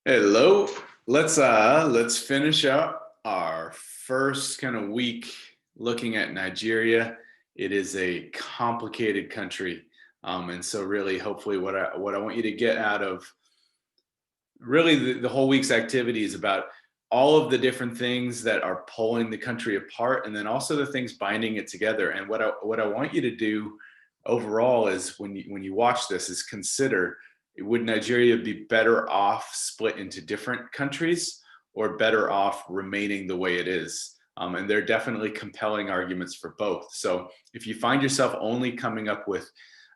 Hello. Let's finish up our first kind of week looking at Nigeria. It is a complicated country, and so really, hopefully, what I want you to get out of really the whole week's activity is about all of the different things that are pulling the country apart, and then also the things binding it together. And what I want you to do overall is when you watch this is consider, would Nigeria be better off split into different countries or better off remaining the way it is? And there are definitely compelling arguments for both. So if you find yourself only coming up with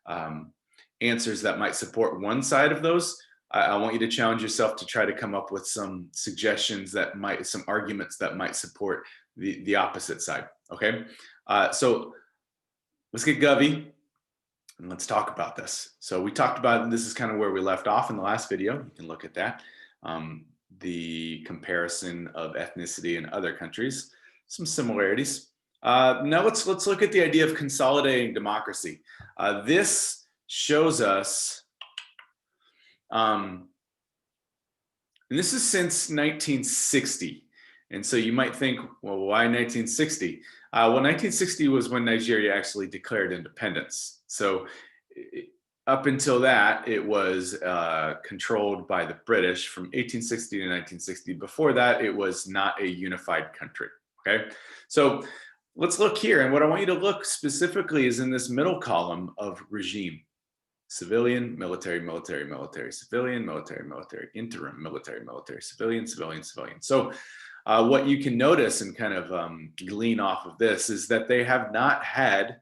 um, answers that might support one side of those, I want you to challenge yourself to try to come up with some suggestions some arguments that might support the opposite side. Okay, so let's get Govy and let's talk about this. So we talked about, this is kind of where we left off in the last video. You can look at that. The comparison of ethnicity in other countries, some similarities. Now let's look at the idea of consolidating democracy. This shows us, and this is since 1960. And so you might think, well, why 1960? Well, 1960 was when Nigeria actually declared independence. So up until that, it was controlled by the British from 1860 to 1960. Before that, it was not a unified country. Okay, so let's look here. And what I want you to look specifically is in this middle column of regime. Civilian, military, military, military, civilian, military, military, interim, military, military, civilian, civilian, civilian. So what you can notice and kind of glean off of this is that they have not had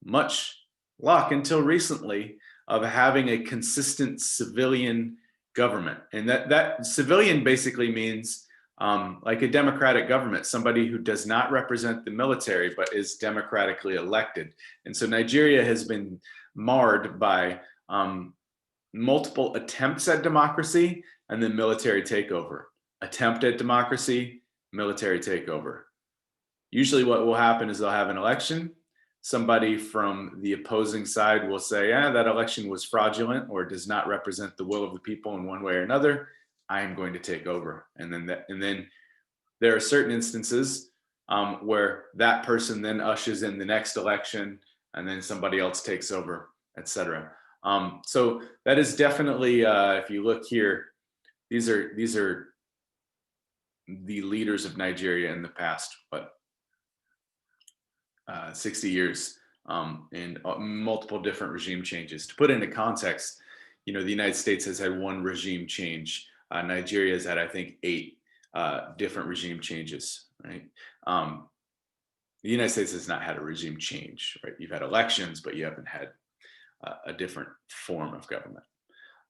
much luck until recently of having a consistent civilian government. And that civilian basically means like a democratic government, somebody who does not represent the military but is democratically elected. And so Nigeria has been marred by multiple attempts at democracy and then military takeover. Attempt at democracy, military takeover. Usually what will happen is they'll have an election. Somebody from the opposing side will say, that election was fraudulent or does not represent the will of the people in one way or another. I am going to take over. And then there are certain instances where that person then ushers in the next election and then somebody else takes over, etc. So that is definitely, if you look here, these are the leaders of Nigeria in the past, but 60 years and multiple different regime changes. To put into context, the United States has had one regime change. Nigeria has had, I think, 8 different regime changes, right? The United States has not had a regime change, right? You've had elections, but you haven't had a different form of government.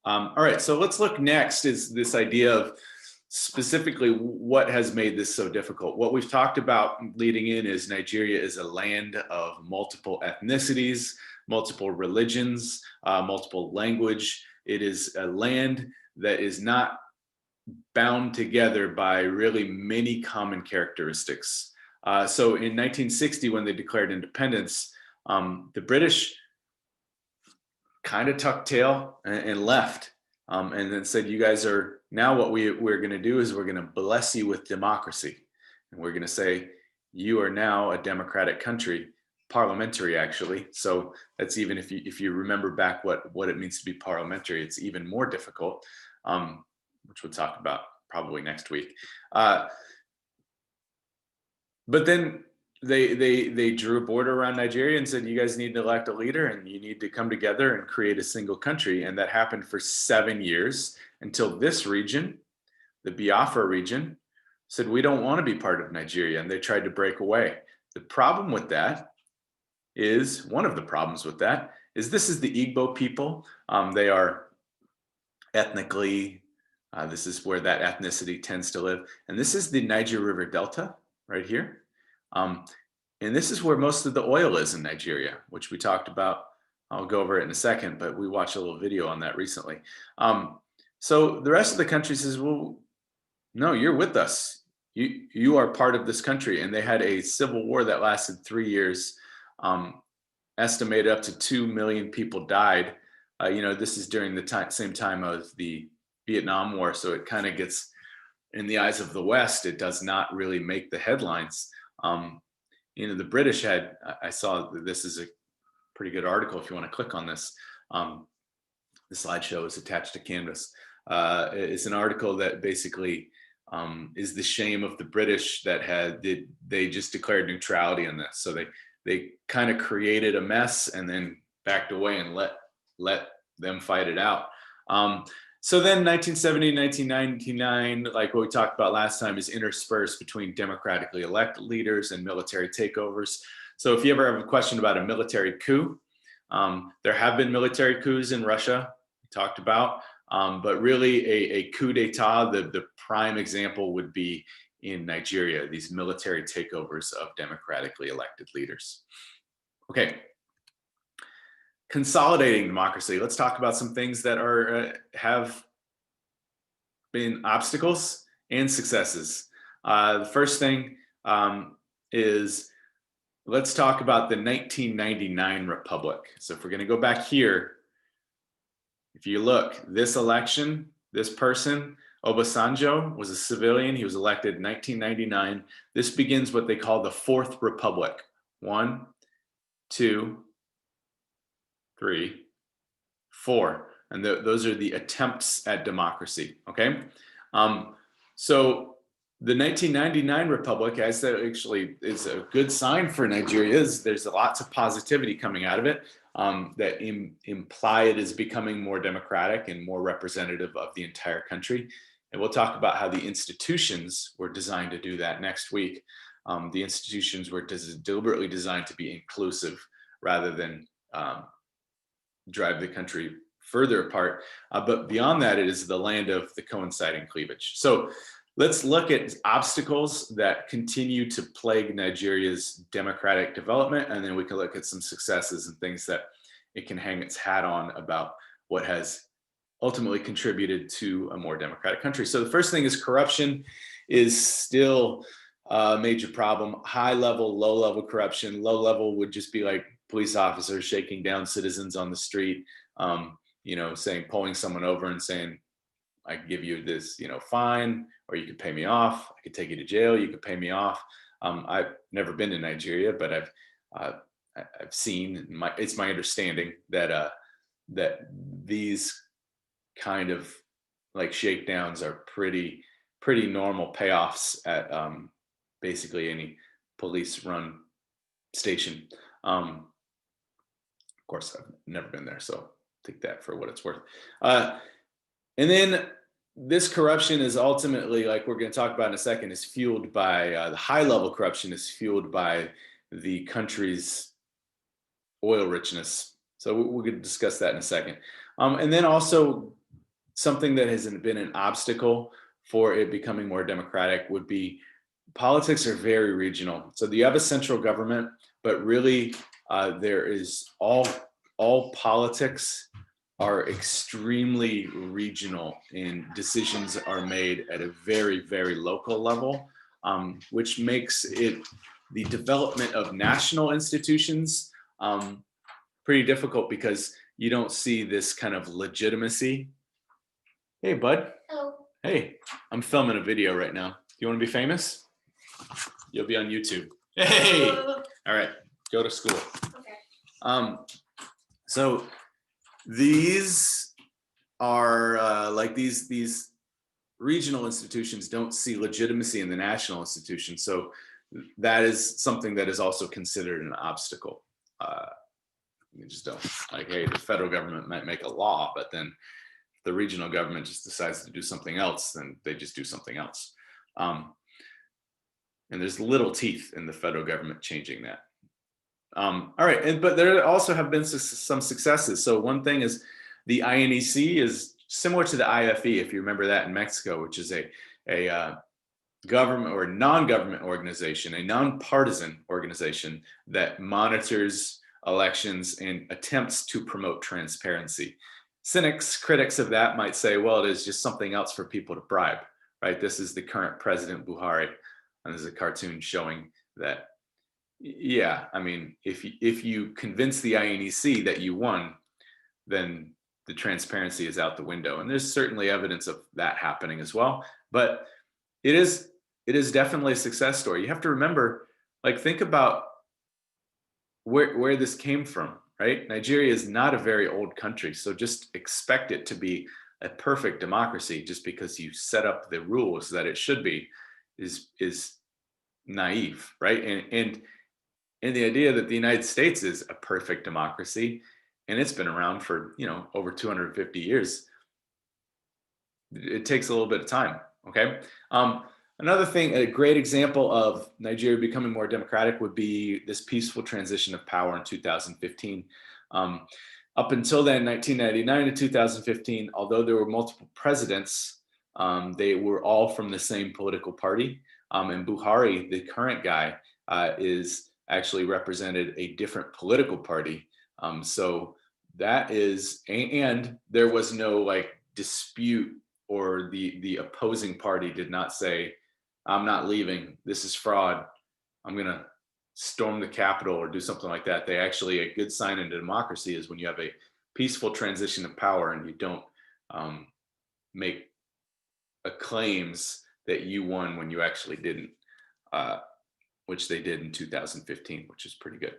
All right, so let's look next is this idea of specifically what has made this so difficult. What we've talked about leading in is Nigeria is a land of multiple ethnicities, multiple religions, multiple language. It is a land that is not bound together by really many common characteristics. So in 1960, when they declared independence, the British kind of tucked tail and left, and then said, you guys are now, what we're going to do is we're going to bless you with democracy. And we're going to say, you are now a democratic country, parliamentary actually. So that's, even if you remember back what it means to be parliamentary, it's even more difficult, which we'll talk about probably next week. But then they drew a border around Nigeria and said, you guys need to elect a leader and you need to come together and create a single country. And that happened for 7 years until this region, the Biafra region, said, we don't want to be part of Nigeria. And they tried to break away. The problem with that is, one of the problems with that is, this is the Igbo people. They are ethnically, this is where that ethnicity tends to live. And this is the Niger River Delta right here. And this is where most of the oil is in Nigeria, which we talked about. I'll go over it in a second, but we watched a little video on that recently. So the rest of the country says, well, no, you're with us. You are part of this country. And they had a civil war that lasted 3 years. Estimated up to 2 million people died. This is during the same time of the Vietnam War. So it kind of gets, in the eyes of the West, it does not really make the headlines. The British had, I saw that this is a pretty good article if you want to click on this. The slideshow is attached to Canvas. It's an article that basically is the shame of the British that they just declared neutrality in this. So they kind of created a mess and then backed away and let them fight it out. So then 1970, 1999, like what we talked about last time, is interspersed between democratically elected leaders and military takeovers. So if you ever have a question about a military coup, there have been military coups in Russia, we talked about, but really a coup d'etat, the prime example would be in Nigeria, these military takeovers of democratically elected leaders. Okay. Consolidating democracy. Let's talk about some things that have been obstacles and successes. The first thing is, let's talk about the 1999 Republic. So if we're going to go back here, if you look, this election, this person, Obasanjo, was a civilian. He was elected in 1999. This begins what they call the Fourth Republic. 1, 2, 3, 4, and those are the attempts at democracy. Okay, so the 1999 Republic, as that actually is a good sign for Nigeria, is there's lots of positivity coming out of it that imply it is becoming more democratic and more representative of the entire country. And we'll talk about how the institutions were designed to do that next week. The institutions were deliberately designed to be inclusive rather than drive the country further apart. But beyond that, it is the land of the coinciding cleavage. So let's look at obstacles that continue to plague Nigeria's democratic development, and then we can look at some successes and things that it can hang its hat on about what has ultimately contributed to a more democratic country. So the first thing is corruption is still a major problem. High level, low level corruption. Low level would just be like police officers shaking down citizens on the street, pulling someone over and saying, I can give you this, fine, or you could pay me off. I could take you to jail. You could pay me off. I've never been to Nigeria, but I've seen. It's my understanding that these kind of like shakedowns are pretty normal payoffs at basically any police-run station. Of course, I've never been there, so take that for what it's worth. And then this corruption is ultimately, like we're going to talk about in a second, is fueled by the high level corruption is fueled by the country's oil richness. So we're going to discuss that in a second. And then also something that has been an obstacle for it becoming more democratic would be politics are very regional. So you have a central government, but really there is all politics are extremely regional, and decisions are made at a very, very local level, which makes it the development of national institutions pretty difficult because you don't see this kind of legitimacy. Hey, bud. Hello. Hey, I'm filming a video right now. Do you want to be famous? You'll be on YouTube. Hey. All right, go to school. Okay. So these are like these regional institutions don't see legitimacy in the national institution. So that is something that is also considered an obstacle. You just don't, like, hey, the federal government might make a law, but then if the regional government just decides to do something else, then they just do something else. And there's little teeth in the federal government changing that. All right, but there also have been some successes. So one thing is the INEC is similar to the IFE, if you remember that in Mexico, which is a government or non-government organization, a non-partisan organization that monitors elections and attempts to promote transparency. Cynics, critics of that might say, well, it is just something else for people to bribe, right? This is the current President Buhari, and there's a cartoon showing that. Yeah, I mean, if you convince the INEC that you won, then the transparency is out the window. And there's certainly evidence of that happening as well. But it is definitely a success story. You have to remember, like, think about where this came from, right? Nigeria is not a very old country, so just expect it to be a perfect democracy just because you set up the rules that it should be is naive, right? And the idea that the United States is a perfect democracy and it's been around for, over 250 years, it takes a little bit of time. Okay. Another thing, a great example of Nigeria becoming more democratic would be this peaceful transition of power in 2015. Up until then, 1999 to 2015, although there were multiple presidents, they were all from the same political party. And Buhari, the current guy, is actually represented a different political party. So that is, and there was no like dispute, or the opposing party did not say, I'm not leaving, this is fraud, I'm going to storm the Capitol or do something like that. They actually, a good sign in democracy is when you have a peaceful transition of power and you don't make claims that you won when you actually didn't, which they did in 2015, which is pretty good.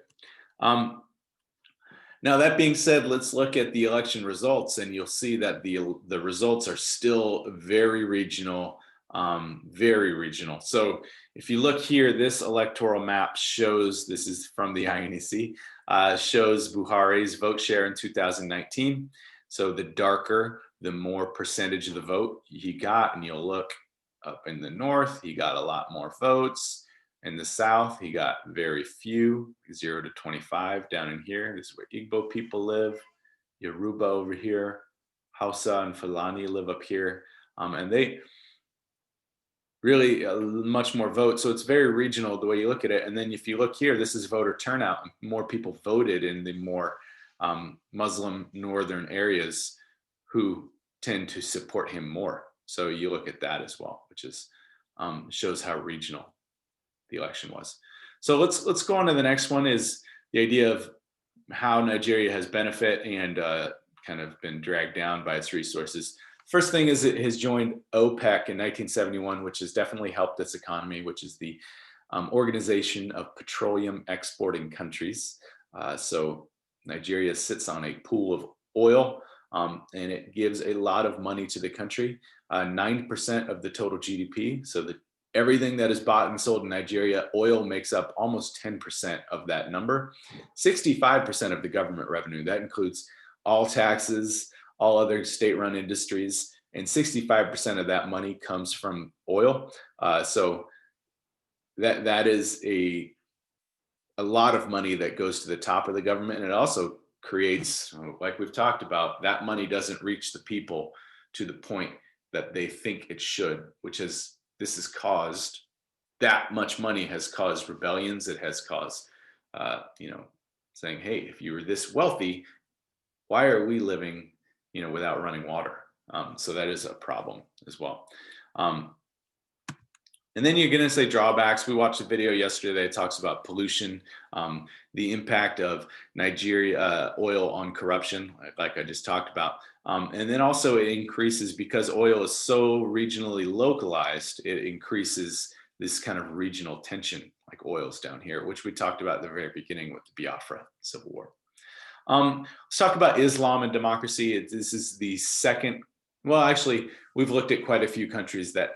Now, that being said, let's look at the election results, and you'll see that the results are still very regional, very regional. So if you look here, this electoral map shows, this is from the INEC, shows Buhari's vote share in 2019. So the darker, the more percentage of the vote he got, and you'll look up in the north, he got a lot more votes. In the south, he got very few, 0 to 25 down in here. This is where Igbo people live, Yoruba over here, Hausa and Fulani live up here. And they really much more vote. So it's very regional the way you look at it. And then if you look here, this is voter turnout. More people voted in the more Muslim northern areas who tend to support him more. So you look at that as well, which is shows how regional the election was. So let's go on to the next one, is the idea of how Nigeria has benefit and kind of been dragged down by its resources. First thing is it has joined OPEC in 1971, which has definitely helped its economy, which is the Organization of Petroleum Exporting Countries. So Nigeria sits on a pool of oil, and it gives a lot of money to the country, 9% of the total GDP. So everything that is bought and sold in Nigeria, oil makes up almost 10% of that number. 65% of the government revenue, that includes all taxes, all other state-run industries, and 65% of that money comes from oil. So that is a lot of money that goes to the top of the government, and it also creates, like we've talked about, that money doesn't reach the people to the point that they think it should, which is, this has caused, that much money has caused rebellions. It has caused, saying, hey, if you were this wealthy, why are we living, without running water? So that is a problem as well. And then you're going to say drawbacks. We watched a video yesterday that talks about pollution, the impact of Nigeria oil on corruption, like I just talked about. And then also it increases, because oil is so regionally localized, it increases this kind of regional tension, like oil's down here, which we talked about at the very beginning with the Biafra Civil War. Let's talk about Islam and democracy. This is the second, well, actually, we've looked at quite a few countries that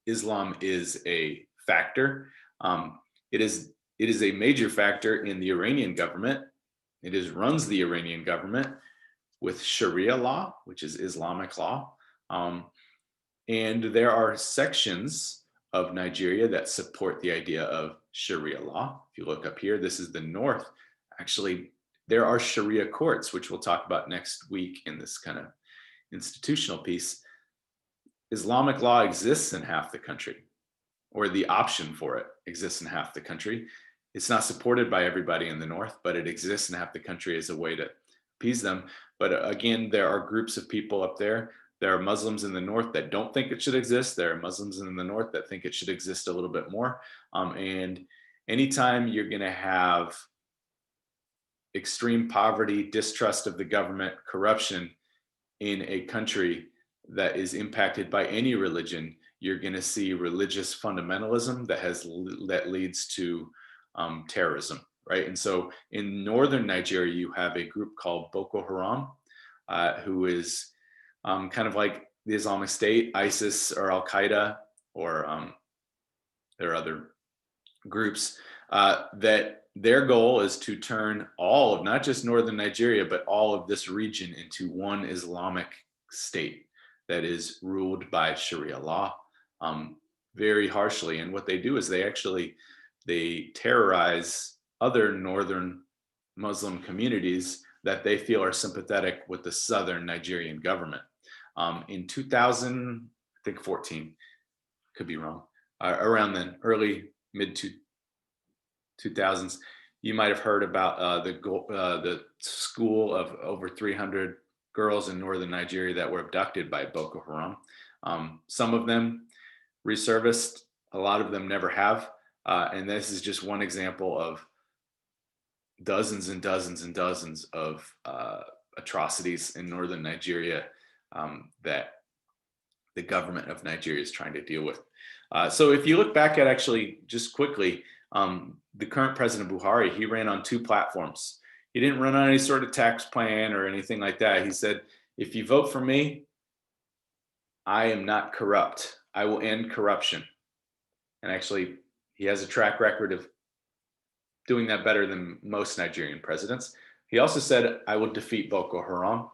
Islam is a factor. It is a major factor in the Iranian government. It runs the Iranian government with Sharia law, which is Islamic law. And there are sections of Nigeria that support the idea of Sharia law. If you look up here, this is the north. Actually, there are Sharia courts, which we'll talk about next week in this kind of institutional piece. Islamic law exists in half the country, or the option for it exists in half the country. It's not supported by everybody in the north, but it exists in half the country as a way to appease them. But again, there are groups of people up there. There are Muslims in the north that don't think it should exist. There are Muslims in the north that think it should exist a little bit more. And anytime you're going to have extreme poverty, distrust of the government, corruption, in a country that is impacted by any religion, you're going to see religious fundamentalism that leads to terrorism, right? And so in northern Nigeria, you have a group called Boko Haram, who is kind of like the Islamic State, ISIS, or Al Qaeda, or there are other groups that their goal is to turn all of, not just northern Nigeria, but all of this region into one Islamic state that is ruled by Sharia law very harshly. And what they do is they terrorize other northern Muslim communities that they feel are sympathetic with the southern Nigerian government. In 2014, could be wrong, around then, early mid 2000s, you might have heard about the school of over 300 girls in northern Nigeria that were abducted by Boko Haram. Some of them resurfaced, a lot of them never have. And this is just one example of dozens and dozens and dozens of atrocities in northern Nigeria that the government of Nigeria is trying to deal with. So if you look back at, actually, just quickly, the current President Buhari, he ran on 2 platforms. He didn't run on any sort of tax plan or anything like that. He said, if you vote for me, I am not corrupt. I will end corruption. And actually, he has a track record of doing that better than most Nigerian presidents. He also said, I will defeat Boko Haram.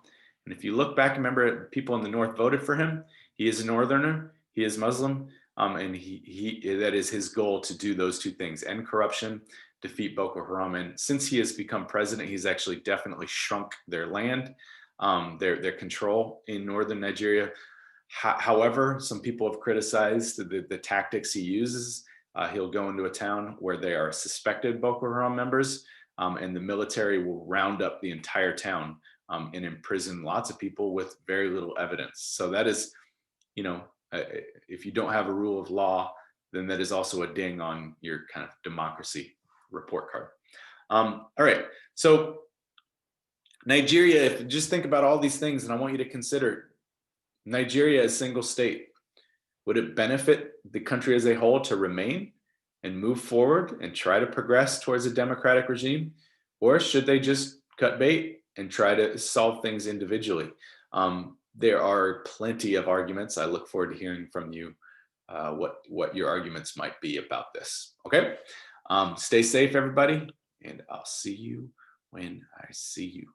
And if you look back, remember, people in the north voted for him. He is a northerner. He is Muslim. And that is his goal, to do those 2 things: end corruption, defeat Boko Haram. And since he has become president, he's actually definitely shrunk their land, their control in northern Nigeria. However, some people have criticized the tactics he uses. He'll go into a town where they are suspected Boko Haram members, and the military will round up the entire town and imprison lots of people with very little evidence. So that is, if you don't have a rule of law, then that is also a ding on your kind of democracy report card. All right, so Nigeria, if you just think about all these things, and I want you to consider Nigeria as a single state. Would it benefit the country as a whole to remain and move forward and try to progress towards a democratic regime? Or should they just cut bait and try to solve things individually? There are plenty of arguments. I look forward to hearing from you what your arguments might be about this. Okay, stay safe, everybody, and I'll see you when I see you,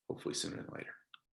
hopefully sooner than later.